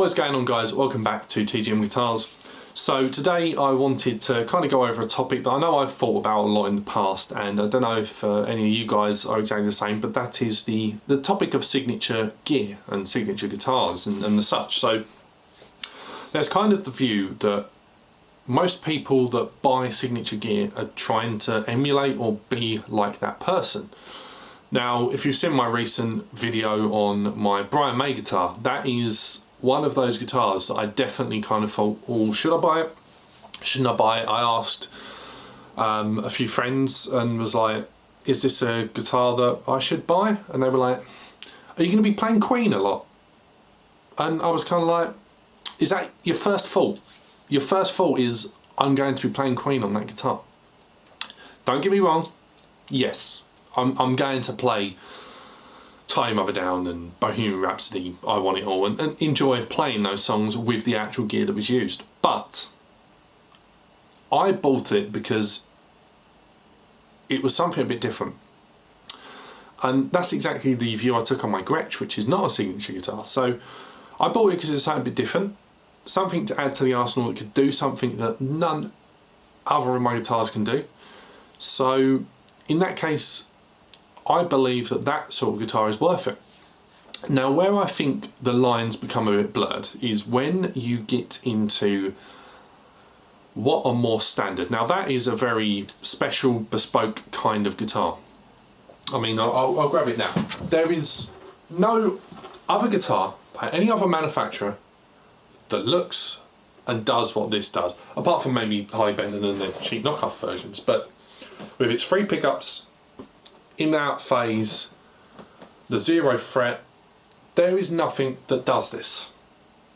What's going on, guys? Welcome back to TGM Guitars. So today I wanted to kind of go over a topic that I know I've thought about a lot in the past, and I don't know if any of you guys are exactly the same, but that is the topic of signature gear and signature guitars and the such. So there's kind of the view that most people that buy signature gear are trying to emulate or be like that person. Now, if you've seen my recent video on my Brian May guitar, that is one of those guitars that I definitely kind of thought, oh, should I buy it? Shouldn't I buy it? I asked a few friends and was like, is this a guitar that I should buy? And they were like, are you going to be playing Queen a lot? And I was kind of like, is that your first fault? Your first fault is, I'm going to be playing Queen on that guitar. Don't get me wrong, yes, I'm going to play Tie Your Mother Down and Bohemian Rhapsody, I Want It All, and enjoy playing those songs with the actual gear that was used. But I bought it because it was something a bit different. And that's exactly the view I took on my Gretsch, which is not a signature guitar. So I bought it because it's something a bit different, something to add to the arsenal that could do something that none other of my guitars can do. So in that case, I believe that that sort of guitar is worth it. Now, where I think the lines become a bit blurred is when you get into what are more standard. Now, that is a very special, bespoke kind of guitar. I mean, I'll grab it now. There is no other guitar by any other manufacturer that looks and does what this does, apart from maybe Harley Benton and their cheap knockoff versions. But with its 3 pickups, in and out phase, the 0 fret, there is nothing that does this.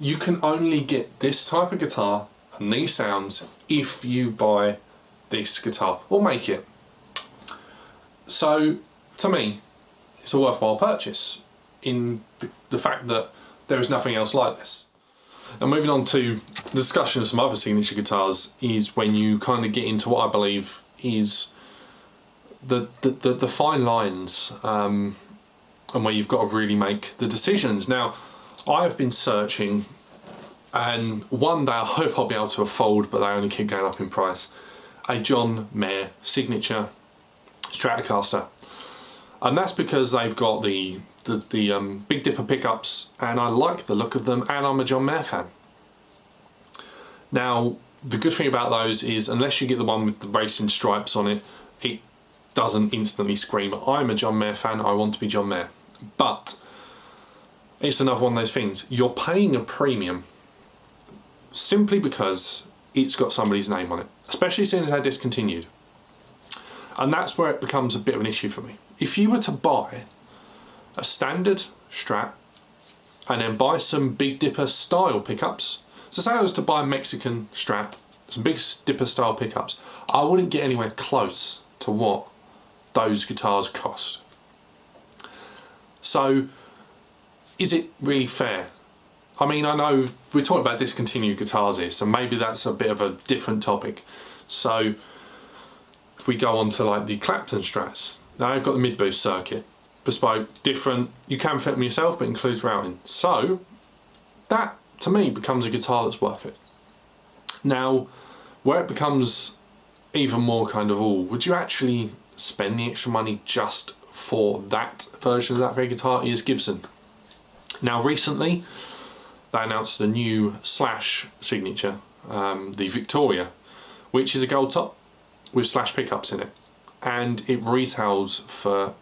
You can only get this type of guitar and these sounds if you buy this guitar or make it. So to me, it's a worthwhile purchase in the fact that there is nothing else like this. And moving on to the discussion of some other signature guitars is when you kind of get into what I believe is the fine lines and where you've got to really make the decisions. Now, I have been searching, and one day I hope I'll be able to afford, but they only keep going up in price, a John Mayer signature Stratocaster. And that's because they've got the Big Dipper pickups, and I like the look of them, and I'm a John Mayer fan. Now, the good thing about those is, unless you get the one with the racing stripes on it, it doesn't instantly scream, I'm a John Mayer fan, I want to be John Mayer. But it's another one of those things. You're paying a premium simply because it's got somebody's name on it, especially since they're discontinued. And that's where it becomes a bit of an issue for me. If you were to buy a standard Strat and then buy some Big Dipper style pickups, so say I was to buy a Mexican Strat, some Big Dipper style pickups, I wouldn't get anywhere close to what those guitars cost. So is it really fair? I mean, I know we're talking about discontinued guitars here, so maybe that's a bit of a different topic. So if we go on to like the Clapton Strats, now I've got the mid-boost circuit, bespoke, different, you can fit them yourself, but includes routing. So that to me becomes a guitar that's worth it. Now, where it becomes even more kind of, oh, would you actually spend the extra money just for that version of that very guitar, is Gibson. Now recently they announced the new Slash signature, the Victoria, which is a gold top with Slash pickups in it, and it retails for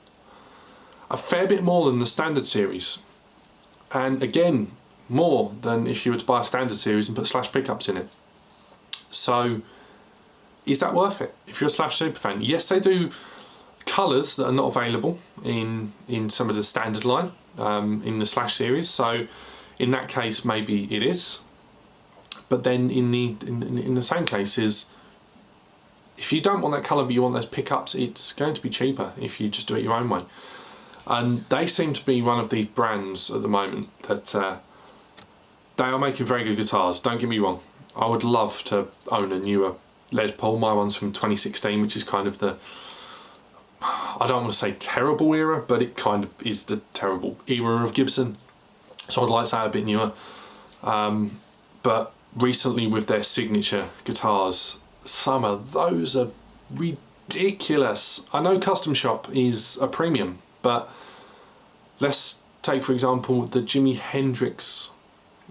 a fair bit more than the standard series, and again more than if you were to buy a standard series and put Slash pickups in it. So is that worth it if you're a Slash superfan? Yes, they do colours that are not available in some of the standard line in the Slash series, so in that case maybe it is. But then in the same cases, if you don't want that colour but you want those pickups, it's going to be cheaper if you just do it your own way. And they seem to be one of the brands at the moment that they are making very good guitars, don't get me wrong. I would love to own a newer Les Paul. My one's from 2016, which is kind of the, I don't want to say terrible era, but it kind of is the terrible era of Gibson. So I'd like to say a bit newer. But recently with their signature guitars, some of those are ridiculous. I know Custom Shop is a premium, but let's take for example the Jimi Hendrix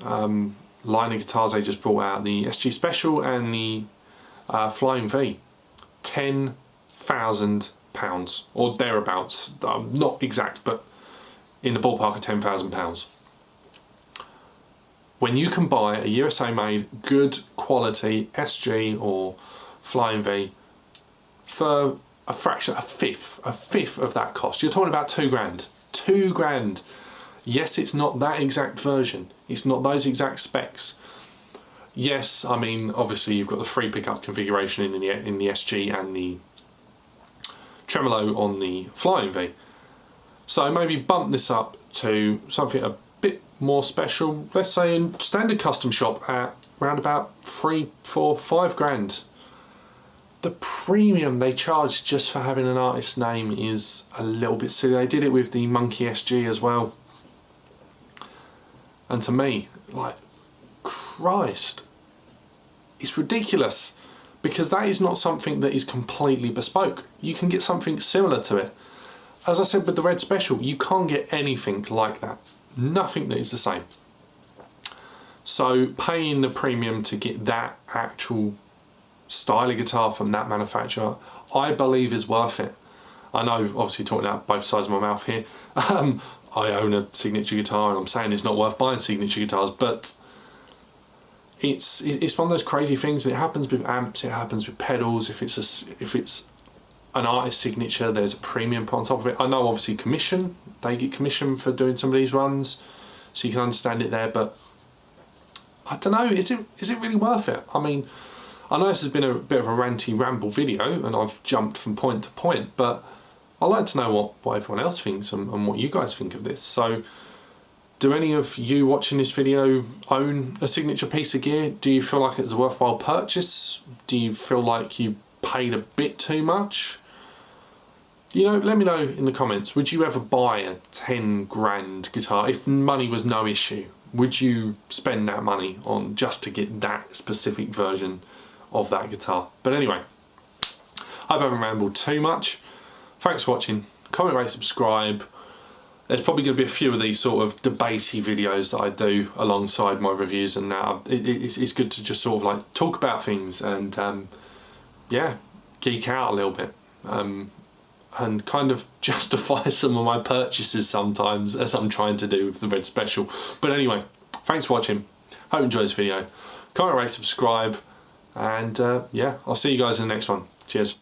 line of guitars they just brought out, the SG Special and the Flying V. £10,000 or thereabouts, not exact, but in the ballpark of £10,000. When you can buy a USA made good quality SG or Flying V for a fraction, a fifth of that cost, you're talking about £2 grand. £2 grand. Yes, it's not that exact version, it's not those exact specs. Yes, I mean obviously you've got the free pickup configuration in the SG and the tremolo on the Flying V. So maybe bump this up to something a bit more special. Let's say in standard Custom Shop at around about 3, 4, 5 grand. The premium they charge just for having an artist's name is a little bit silly. They did it with the Monkey SG as well. And to me, like, Christ, it's ridiculous, because that is not something that is completely bespoke. You can get something similar to it. As I said with the Red Special, you can't get anything like that. Nothing that is the same. So paying the premium to get that actual style of guitar from that manufacturer, I believe is worth it. I know, obviously talking out both sides of my mouth here, I own a signature guitar and I'm saying it's not worth buying signature guitars, but it's one of those crazy things. It happens with amps, it happens with pedals. If it's an artist signature, there's a premium put on top of it. I know obviously commission, they get commission for doing some of these runs, so you can understand it there, but I don't know, is it really worth it? I mean, I know this has been a bit of a ranty ramble video and I've jumped from point to point, but I'd like to know what everyone else thinks and what you guys think of this. So do any of you watching this video own a signature piece of gear? Do you feel like it's a worthwhile purchase? Do you feel like you paid a bit too much? You know, let me know in the comments. Would you ever buy a 10 grand guitar if money was no issue? Would you spend that money on just to get that specific version of that guitar? But anyway, I hope I haven't rambled too much. Thanks for watching. Comment, rate, subscribe. There's probably going to be a few of these sort of debatey videos that I do alongside my reviews, and it's good to just sort of like talk about things and yeah, geek out a little bit and kind of justify some of my purchases sometimes, as I'm trying to do with the Red Special. But anyway, thanks for watching. Hope you enjoyed this video. Comment, rate, subscribe, and yeah, I'll see you guys in the next one. Cheers.